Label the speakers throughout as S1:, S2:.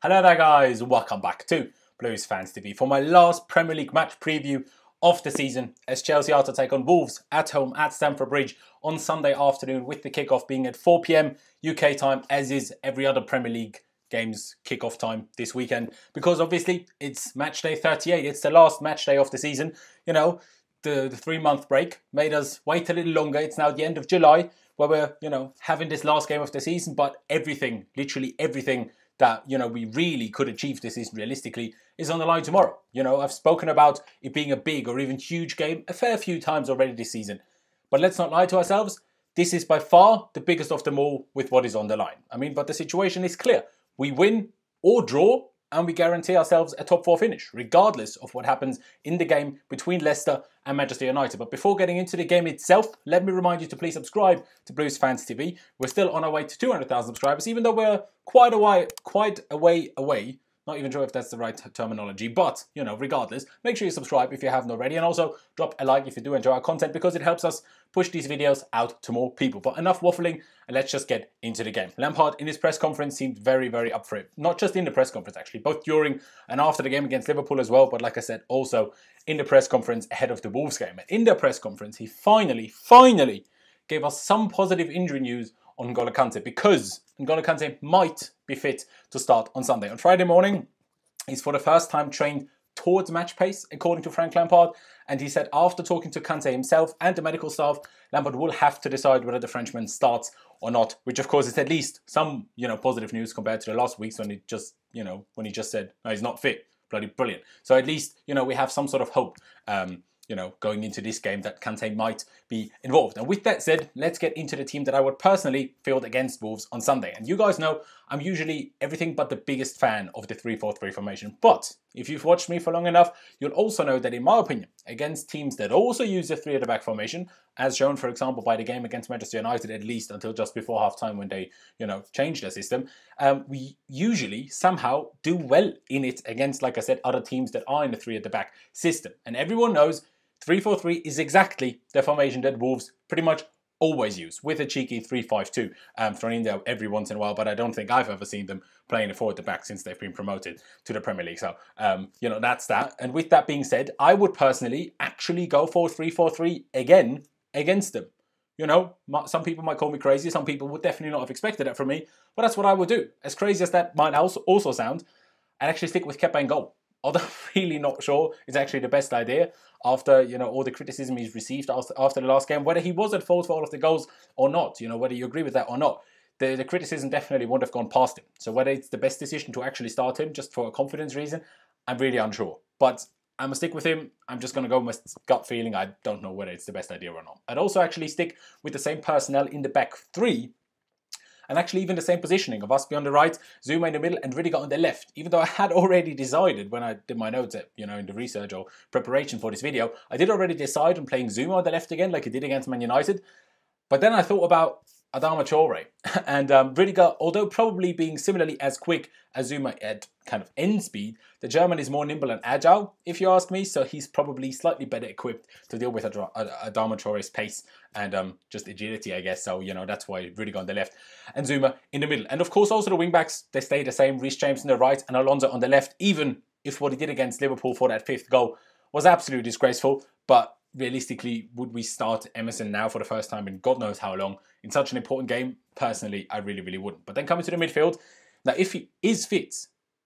S1: Hello there guys, welcome back to Blues Fans TV for my last Premier League match preview of the season as Chelsea are to take on Wolves at home at Stamford Bridge on Sunday afternoon, with the kickoff being at 4 PM UK time, as is every other Premier League game's kickoff time this weekend, because obviously it's match day 38, it's the last match day of the season. You know, the 3-month break made us wait a little longer. It's now the end of July where we're, having this last game of the season, but everything, literally everything that, we really could achieve this season realistically is on the line tomorrow. I've spoken about it being a big or even huge game a fair few times already this season. But let's not lie to ourselves. This is by far the biggest of them all with what is on the line. But the situation is clear. We win or draw and we guarantee ourselves a top 4 finish, regardless of what happens in the game between Leicester and Manchester United. But before getting into the game itself, let me remind you to please subscribe to Blues Fans TV. We're still on our way to 200,000 subscribers, even though we're quite a way away. Not even sure if that's the right terminology, but, regardless, make sure you subscribe if you haven't already, and also drop a like if you do enjoy our content, because it helps us push these videos out to more people. But enough waffling, and let's just get into the game. Lampard in his press conference seemed very, very up for it. Not just in the press conference, actually, both during and after the game against Liverpool as well, but like I said, also in the press conference ahead of the Wolves game. And in the press conference, he finally gave us some positive injury news on N'Golo Kante, because N'Golo Kante might be fit to start on Sunday. On Friday morning, he's for the first time trained towards match pace, according to Frank Lampard, and he said after talking to Kante himself and the medical staff, Lampard will have to decide whether the Frenchman starts or not, which of course is at least some, positive news compared to the last weeks when he just said, no, he's not fit. Bloody brilliant. So at least, we have some sort of hope, going into this game that Kante might be involved. And with that said, let's get into the team that I would personally field against Wolves on Sunday. And you guys know I'm usually everything but the biggest fan of the 3-4-3 formation. But if you've watched me for long enough, you'll also know that in my opinion, against teams that also use the 3 at the back formation, as shown, for example, by the game against Manchester United, at least until just before half-time when they, changed their system, we usually somehow do well in it against, like I said, other teams that are in the 3 at the back system. And everyone knows 3-4-3 is exactly the formation that Wolves pretty much always use, with a cheeky 3-5-2 thrown in there every once in a while, but I don't think I've ever seen them playing a 4 at the back since they've been promoted to the Premier League. So, that's that. And with that being said, I would personally actually go for 3-4-3 again against them. Some people might call me crazy, some people would definitely not have expected that from me, but that's what I would do. As crazy as that might also sound, I'd actually stick with Kepa in goal. Although I'm really not sure it's actually the best idea after, all the criticism he's received after the last game, whether he was at fault for all of the goals or not, whether you agree with that or not. The criticism definitely wouldn't have gone past him. So whether it's the best decision to actually start him just for a confidence reason, I'm really unsure. But I'm going to stick with him. I'm just going to go with my gut feeling. I don't know whether it's the best idea or not. I'd also actually stick with the same personnel in the back 3, and actually even the same positioning of Usby on the right, Zuma in the middle, and Rudiger on the left. Even though I had already decided when I did my notes, in the research or preparation for this video, I did already decide on playing Zuma on the left again, like he did against Man United. But then I thought about Adama Traore. And Rudiger, although probably being similarly as quick as Zuma at kind of end speed, the German is more nimble and agile, if you ask me, so he's probably slightly better equipped to deal with Adama Traore's pace and just agility, I guess. So, that's why Rudiger on the left and Zuma in the middle. And of course, also the wing-backs, they stay the same. Reece James on the right and Alonso on the left, even if what he did against Liverpool for that 5th goal was absolutely disgraceful. But realistically, would we start Emerson now for the first time in God knows how long in such an important game? Personally, I really, really wouldn't. But then coming to the midfield, now if he is fit,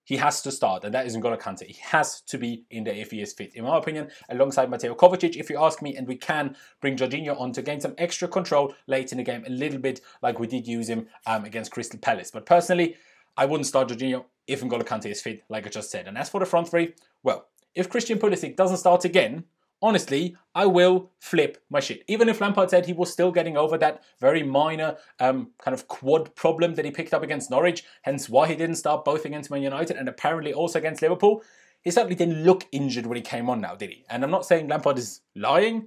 S1: he has to start, and that is N'Golo Kante. He has to be in there if he is fit, in my opinion, alongside Mateo Kovacic, if you ask me, and we can bring Jorginho on to gain some extra control late in the game, a little bit like we did use him against Crystal Palace. But personally, I wouldn't start Jorginho if N'Golo Kante is fit, like I just said. And as for the front 3, well, if Christian Pulisic doesn't start again, honestly, I will flip my shit. Even if Lampard said he was still getting over that very minor kind of quad problem that he picked up against Norwich, hence why he didn't start both against Man United and apparently also against Liverpool, he certainly didn't look injured when he came on now, did he? And I'm not saying Lampard is lying,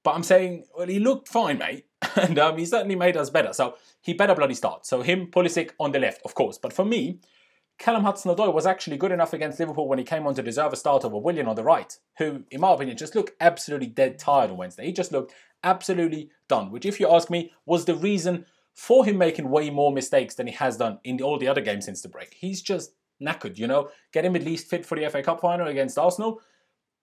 S1: but I'm saying, well, he looked fine, mate. And he certainly made us better. So he better bloody start. So him, Pulisic on the left, of course. But for me, Callum Hudson-Odoi was actually good enough against Liverpool when he came on to deserve a start over Willian on the right, who, in my opinion, just looked absolutely dead tired on Wednesday. He just looked absolutely done, which, if you ask me, was the reason for him making way more mistakes than he has done in all the other games since the break. He's just knackered, you know. Get him at least fit for the FA Cup final against Arsenal,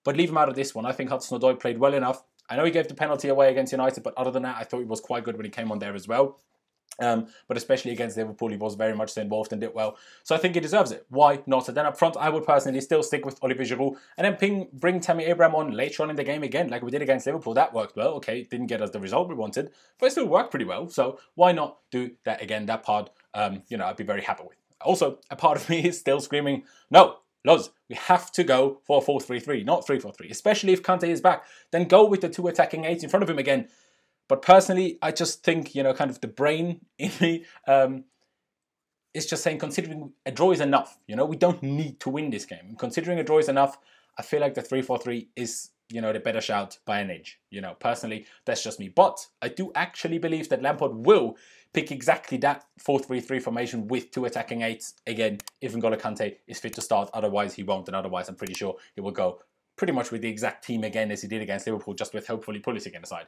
S1: but leave him out of this one. I think Hudson-Odoi played well enough. I know he gave the penalty away against United, but other than that, I thought he was quite good when he came on there as well. But especially against Liverpool, he was very much so involved and did well. So I think he deserves it. Why not? And then up front, I would personally still stick with Olivier Giroud and then bring Tammy Abraham on later on in the game again, like we did against Liverpool. That worked well. Okay, it didn't get us the result we wanted, but it still worked pretty well. So why not do that again? That part, you know, I'd be very happy with. Also, a part of me is still screaming, no, Loz, we have to go for a 4-3-3, not 3-4-3. Especially if Kante is back, then go with the 2 attacking eights in front of him again. But personally, I just think, you know, kind of the brain in me is just saying, considering a draw is enough. You know, we don't need to win this game. Considering a draw is enough, I feel like the 3-4-3 is, you know, the better shout by an inch. You know, personally, that's just me. But I do actually believe that Lampard will pick exactly that 4-3-3 formation with 2 attacking eights. Again, if N'Golo Kante is fit to start, otherwise he won't. And otherwise, I'm pretty sure he will go pretty much with the exact team again as he did against Liverpool, just with hopefully Pulisic in the side.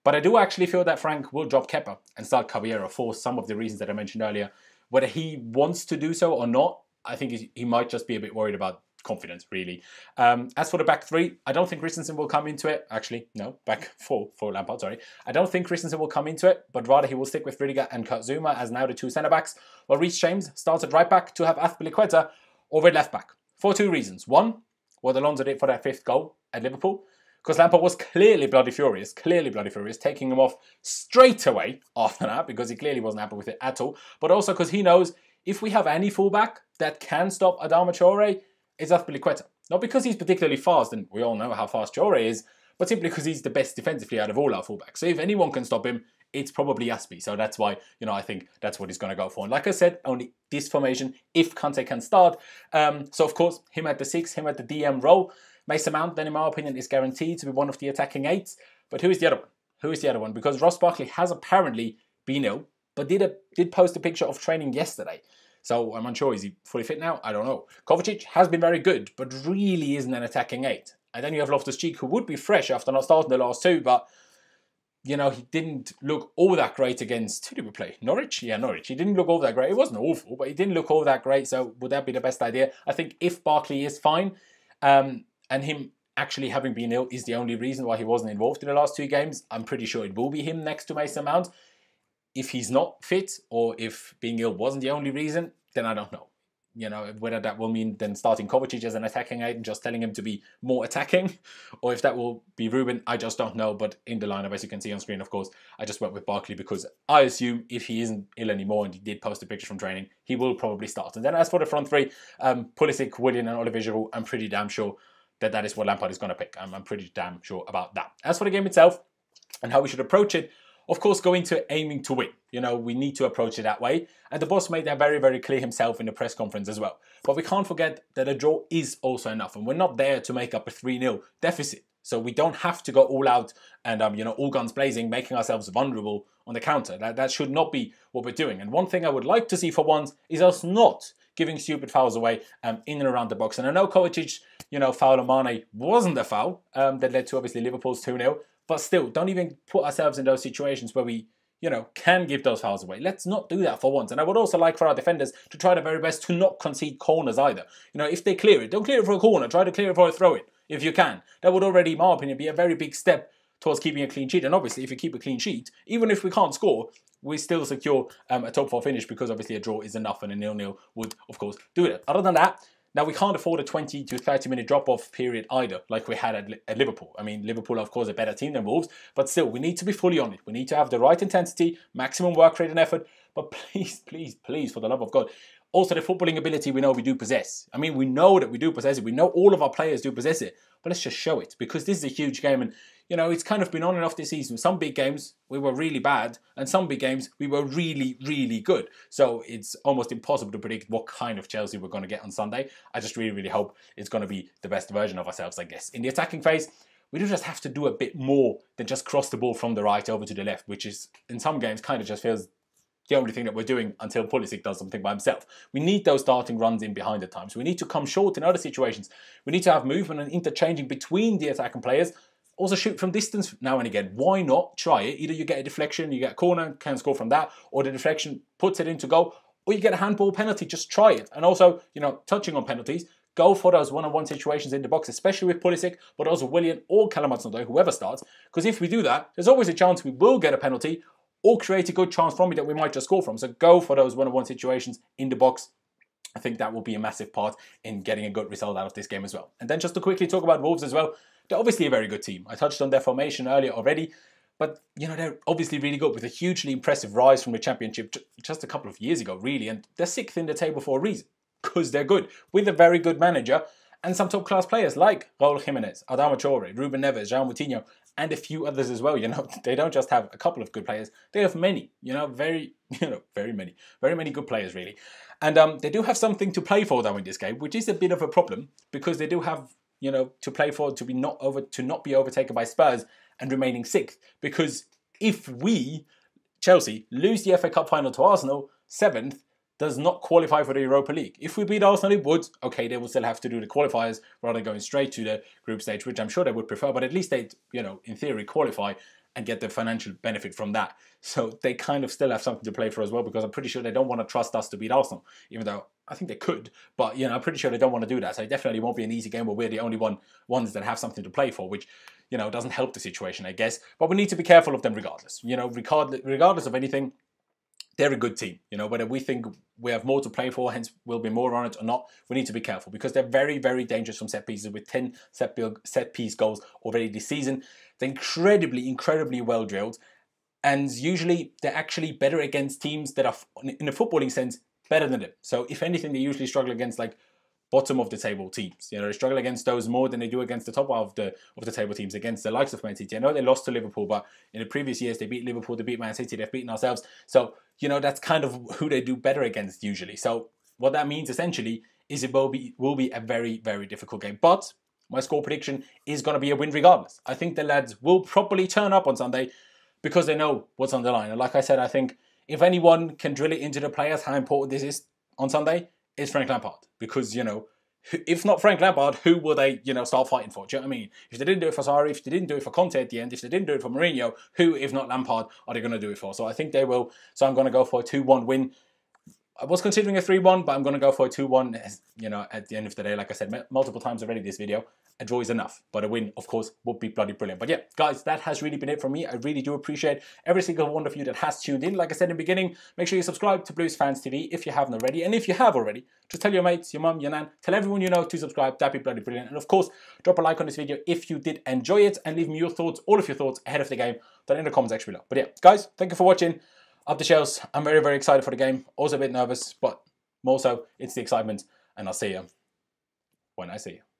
S1: But I do actually feel that Frank will drop Kepa and start Caballero for some of the reasons that I mentioned earlier. Whether he wants to do so or not, I think he might just be a bit worried about confidence, really. As for the back 3, I don't think Christensen will come into it. Actually, no, back 4 for Lampard, sorry. I don't think Christensen will come into it, but rather he will stick with Rudiger and Kurt Zouma as now the 2 centre-backs, while Reece James starts at right-back to have Azpilicueta over at left-back. For 2 reasons. One, what Alonso did for that 5th goal at Liverpool, because Lampard was clearly bloody furious, taking him off straight away after that, because he clearly wasn't happy with it at all. But also because he knows if we have any fullback that can stop Adama Traore, it's Azpilicueta. Not because he's particularly fast, and we all know how fast Traore is, but simply because he's the best defensively out of all our fullbacks. So if anyone can stop him, it's probably Aspi. So that's why, you know, I think that's what he's going to go for. And like I said, only this formation if Kante can start. So of course, him at the 6, him at the DM role. Mason Mount, then in my opinion, is guaranteed to be one of the attacking 8s. But who is the other one? Who is the other one? Because Ross Barkley has apparently been ill, but did post a picture of training yesterday. So I'm unsure, is he fully fit now? I don't know. Kovacic has been very good, but really isn't an attacking 8. And then you have Loftus-Cheek, who would be fresh after not starting the last 2, but, you know, he didn't look all that great against, who did we play? Norwich? Yeah, Norwich. He didn't look all that great. It wasn't awful, but he didn't look all that great. So would that be the best idea? I think if Barkley is fine, and him actually having been ill is the only reason why he wasn't involved in the last 2 games, I'm pretty sure it will be him next to Mason Mount. If he's not fit, or if being ill wasn't the only reason, then I don't know. You know, whether that will mean then starting Kovacic as an attacking 8 and just telling him to be more attacking, or if that will be Ruben, I just don't know. But in the lineup, as you can see on screen, of course, I just went with Barkley because I assume if he isn't ill anymore and he did post a picture from training, he will probably start. And then as for the front 3, Pulisic, Willian and Olivier Giroud, I'm pretty damn sure that is what Lampard is going to pick. I'm pretty damn sure about that. As for the game itself and how we should approach it, of course, go into aiming to win. You know, we need to approach it that way. And the boss made that very, very clear himself in the press conference as well. But we can't forget that a draw is also enough. And we're not there to make up a 3-0 deficit. So we don't have to go all out and, you know, all guns blazing, making ourselves vulnerable on the counter. That should not be what we're doing. And one thing I would like to see for once is us not giving stupid fouls away in and around the box. And I know Kovacic, you know, foul on Mane wasn't a foul that led to obviously Liverpool's 2-0. But still, don't even put ourselves in those situations where we, you know, can give those fouls away. Let's not do that for once. And I would also like for our defenders to try their very best to not concede corners either. You know, if they clear it, don't clear it for a corner. Try to clear it for a throw-in, if you can. That would already, in my opinion, be a very big step towards keeping a clean sheet. And obviously, if you keep a clean sheet, even if we can't score, we still secure a top 4 finish because obviously a draw is enough and a 0-0 would, of course, do it. Other than that, now we can't afford a 20 to 30 minute drop-off period either, like we had at Liverpool. I mean, Liverpool, of course, a better team than Wolves, but still, we need to be fully on it. We need to have the right intensity, maximum work rate and effort, but please, please, please, for the love of God, also the footballing ability we know we do possess. I mean, we know that we do possess it. We know all of our players do possess it, but let's just show it, because this is a huge game, and you know, it's kind of been on and off this season. Some big games, we were really bad, and some big games, we were really, really good. So it's almost impossible to predict what kind of Chelsea we're going to get on Sunday. I just really, really hope it's going to be the best version of ourselves, I guess. In the attacking phase, we do just have to do a bit more than just cross the ball from the right over to the left, which is, in some games, kind of just feels the only thing that we're doing until Pulisic does something by himself. We need those starting runs in behind at times. We need to come short in other situations. We need to have movement and interchanging between the attacking players, Also shoot from distance now and again. Why not try it? Either you get a deflection, you get a corner, can score from that, or the deflection puts it into goal, or you get a handball penalty. Just try it. And also, you know, touching on penalties, go for those one-on-one situations in the box, especially with Pulisic, but also Willian or Callum Hudson-Odoi, whoever starts. Because if we do that, there's always a chance we will get a penalty or create a good chance from it that we might just score from. So go for those one-on-one situations in the box. I think that will be a massive part in getting a good result out of this game as well. And then just to quickly talk about Wolves as well, they're obviously a very good team. I touched on their formation earlier already, but you know, they're obviously really good with a hugely impressive rise from the Championship just a couple of years ago, really. And they're 6th in the table for a reason, because they're good, with a very good manager and some top-class players like Raul Jimenez, Adama Traore, Ruben Neves, João Moutinho, and a few others as well. You know, they don't just have a couple of good players, they have many, you know, very many good players, really. And they do have something to play for, though, in this game, which is a bit of a problem, because they do have, you know, to play for to not be overtaken by Spurs and remaining 6th. Because if we, Chelsea, lose the FA Cup final to Arsenal, 7th, does not qualify for the Europa League. If we beat Arsenal, it would. Okay, they will still have to do the qualifiers rather than going straight to the group stage, which I'm sure they would prefer, but at least they, you know, in theory, qualify and get the financial benefit from that. So they kind of still have something to play for as well, because I'm pretty sure they don't want to trust us to beat Arsenal, even though I think they could. But, you know, I'm pretty sure they don't want to do that. So it definitely won't be an easy game where we're the only ones that have something to play for, which, you know, doesn't help the situation, I guess. But we need to be careful of them regardless. You know, regardless of anything, they're a good team. You know, whether we think we have more to play for, hence we'll be more on it or not, we need to be careful, because they're very, very dangerous from set pieces, with 10 set piece goals already this season. They're incredibly well drilled, and usually they're actually better against teams that are, in a footballing sense, better than them. So if anything, they usually struggle against like bottom of the table teams. You know, they struggle against those more than they do against the top of the table teams, against the likes of Man City. I know they lost to Liverpool, but in the previous years they beat Liverpool, they beat Man City, they've beaten ourselves. So, you know, that's kind of who they do better against usually. So what that means essentially is it will be a very, very difficult game. But my score prediction is going to be a win regardless. I think the lads will probably turn up on Sunday because they know what's on the line. And like I said, I think if anyone can drill it into the players how important this is on Sunday, it's Frank Lampard. Because, you know, if not Frank Lampard, who will they, you know, start fighting for? Do you know what I mean? If they didn't do it for Sarri, if they didn't do it for Conte at the end, if they didn't do it for Mourinho, who, if not Lampard, are they going to do it for? So I think they will. So I'm going to go for a 2-1 win. I was considering a 3-1, but I'm going to go for a 2-1. You know, at the end of the day, like I said multiple times already this video, a draw is enough. But a win, of course, would be bloody brilliant. But yeah, guys, that has really been it from me. I really do appreciate every single one of you that has tuned in. Like I said in the beginning, make sure you subscribe to Blues Fans TV if you haven't already. And if you have already, just tell your mates, your mum, your nan, tell everyone you know to subscribe. That'd be bloody brilliant. And of course, drop a like on this video if you did enjoy it, and leave me your thoughts, all of your thoughts ahead of the game, down in the comments section below. But yeah, guys, thank you for watching. Up the shells. I'm very, very excited for the game. Also a bit nervous, but more so, it's the excitement. And I'll see you when I see you.